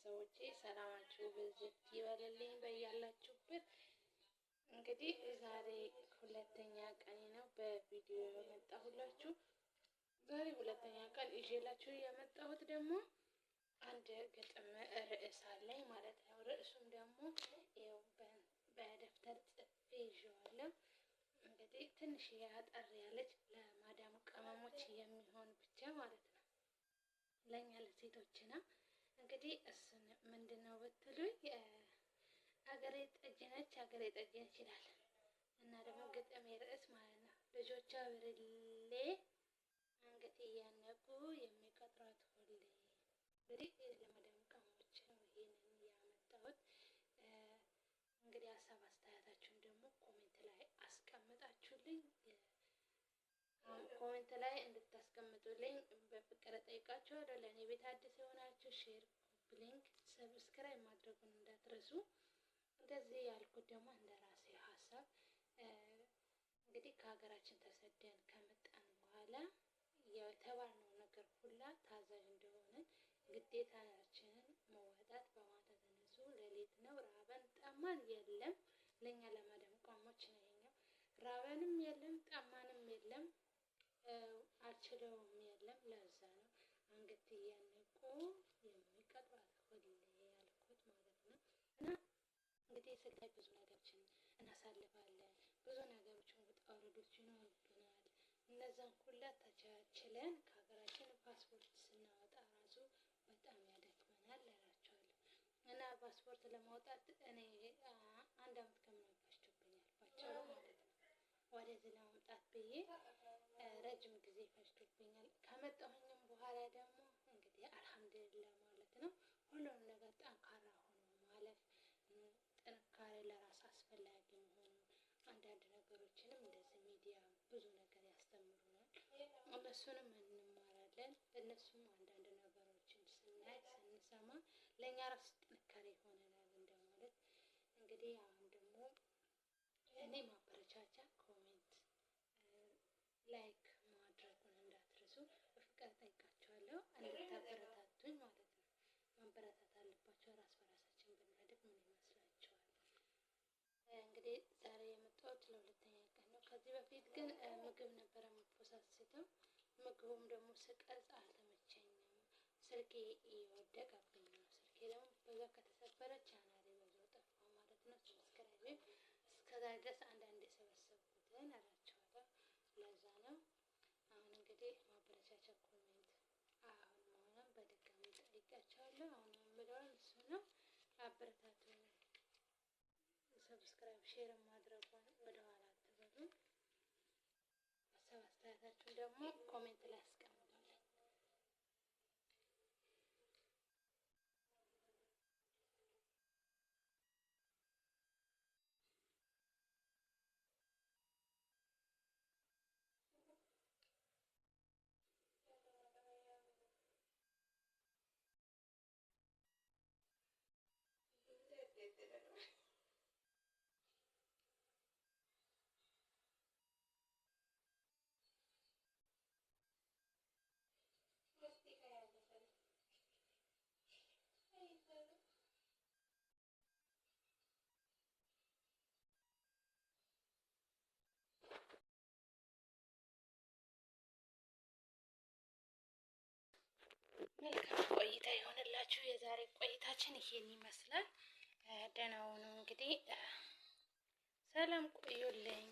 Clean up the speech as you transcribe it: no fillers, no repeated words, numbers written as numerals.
ቤተሰቦቼ ሰላማችሁ ብዝት ይበልልኝ በያላችሁበት። እንግዲህ ዛሬ ሁለተኛ ቀን ነው በቪዲዮ የመጣሁላችሁ። ዛሬ ሁለተኛ ቀን ይዤላችሁ የመጣሁት ደግሞ አንድ ግጥም ርዕስ አለኝ ማለት ነው። ርዕሱም ደግሞ ይኸው በደብተር ጽፌ ይዤዋለሁ። እንግዲህ ትንሽ አጠር ያለች ለማዳም ቅመሞች የሚሆን ብቻ ማለት ነው፣ ለእኛ ለሴቶች ነው። እንግዲህ እሱን ምንድን ነው ብትሉኝ አገሬ ጠጅ ነች አገሬ ጠጅ ነች ይላል እና ደግሞ ግጥሜ ርዕስ ማለት ነው ልጆቿ ብርሌ አንገቴ እያነቁ የሚቀጥሯት ሁሌ። እንግዲህ ለማዳም ቅመሞች ነው ይሄንን ያመጣሁት። እንግዲህ ሀሳብ አስተያየታችሁን ደግሞ ኮሜንት ላይ አስቀምጣችሁልኝ ኮሜንት ላይ እንድታስቀምጡልኝ በፍቅር ጠይቃችኋለሁ። ለእኔ ቤት አዲስ የሆናችሁ ሼር፣ ሊንክ፣ ሰብስክራይብ ማድረጉን እንዳትረሱ። እንደዚህ ያልኩት ደግሞ እንደ ራሴ ሀሳብ እንግዲህ ከሀገራችን ተሰደን ከመጣን በኋላ የተባልነው ነገር ሁላ ታዛዥ እንደሆነን ግዴታችንን መወጣት በማታ ተነሱ፣ ሌሊት ነው፣ ራበን ጠማን የለም። ለእኛ ለማዳም ቅመሞች ነው ይሄኛው። ራበንም የለም ጠማንም የለም አልችለውም የለም። ለዛ ነው አንገት እያነቁ የሚቀጥሯት ሁሌ ያልኩት ማለት ነው። እና እንግዲህ ስቃይ ብዙ ነገሮችን እናሳልፋለን። ብዙ ነገሮችን ውጣ ውረዶች ይኖርብናል። እነዛን ሁላ ተቻችለን ከሀገራችን ፓስፖርት ስናወጣ ራሱ በጣም ያደክመናል እላቸዋለሁ። እና ፓስፖርት ለማውጣት እኔ 1 ዓመት ከምናምን ፈጅቶብኛል ባጭሩ ማለት ነው። ወደዚህ ለማምጣት ብዬ ረጅም ጊዜ ፈጅቶብኛል። ከመጣሁኝም በኋላ ደግሞ እንግዲህ አልሐምዱሊላህ ማለት ነው ሁሉንም ነገር ጠንካራ ሆኖ ማለፍ፣ ጥንካሬ ለራስ አስፈላጊ መሆኑ፣ አንዳንድ ነገሮችንም እንደዚህ ሚዲያ ብዙ ነገር ያስተምሩናል። እነሱንም እንማራለን። እነሱም አንዳንድ ነገሮችን ስናይ ስንሰማ ለእኛ ራስ ጥንካሬ ይሆነናል እንደማለት። እንግዲህ አሁን ደግሞ እኔ ማበረቻቻ ኮሜንት፣ ላይክ ማድረጉን እንዳትረሱ በፍቅር ጠይቃችኋለሁ። እንድታበረታቱኝ ማለት ነው። ማበረታት አለባቸው። ራስ በራሳችን ብናድግ ምን ይመስላችኋል? እንግዲህ ዛሬ የመጣሁት ለሁለተኛ ቀን ነው። ከዚህ በፊት ግን ምግብ ነበረ የምፖሳስተው። ምግቡም ደግሞ ስቀርጽ አልተመቸኝም። ስልኬ እየወደቀብኝ ነው። ስልኬ ደግሞ በዛ ከተሰበረ ቻናሌ በዛው ጠፋ ማለት ነው። ሰብስክራይብ እስከዛ ድረስ አንዳንድ የሰበሰብኩትን እላቸዋለሁ። ለዛ ነው አሁን እንግዲህ ማበረቻቻ ኮሜንት አሁን መሆኑን በድጋሚ ጠይቃቸዋለሁ። አሁን የምለውን እሱ ነው። አበረታቱኝ። ሰብስክራይብ ሼር ማድረጉን ወደኋላ አትበሉ። ሀሳብ አስተያየታችሁን ደግሞ ኮሜንት ላይ አስቀምጡልኝ። መልካም ቆይታ ይሆንላችሁ። የዛሬ ቆይታችን ይሄን ይመስላል። ደህና ሁኑ። እንግዲህ ሰላም ቆዩልኝ።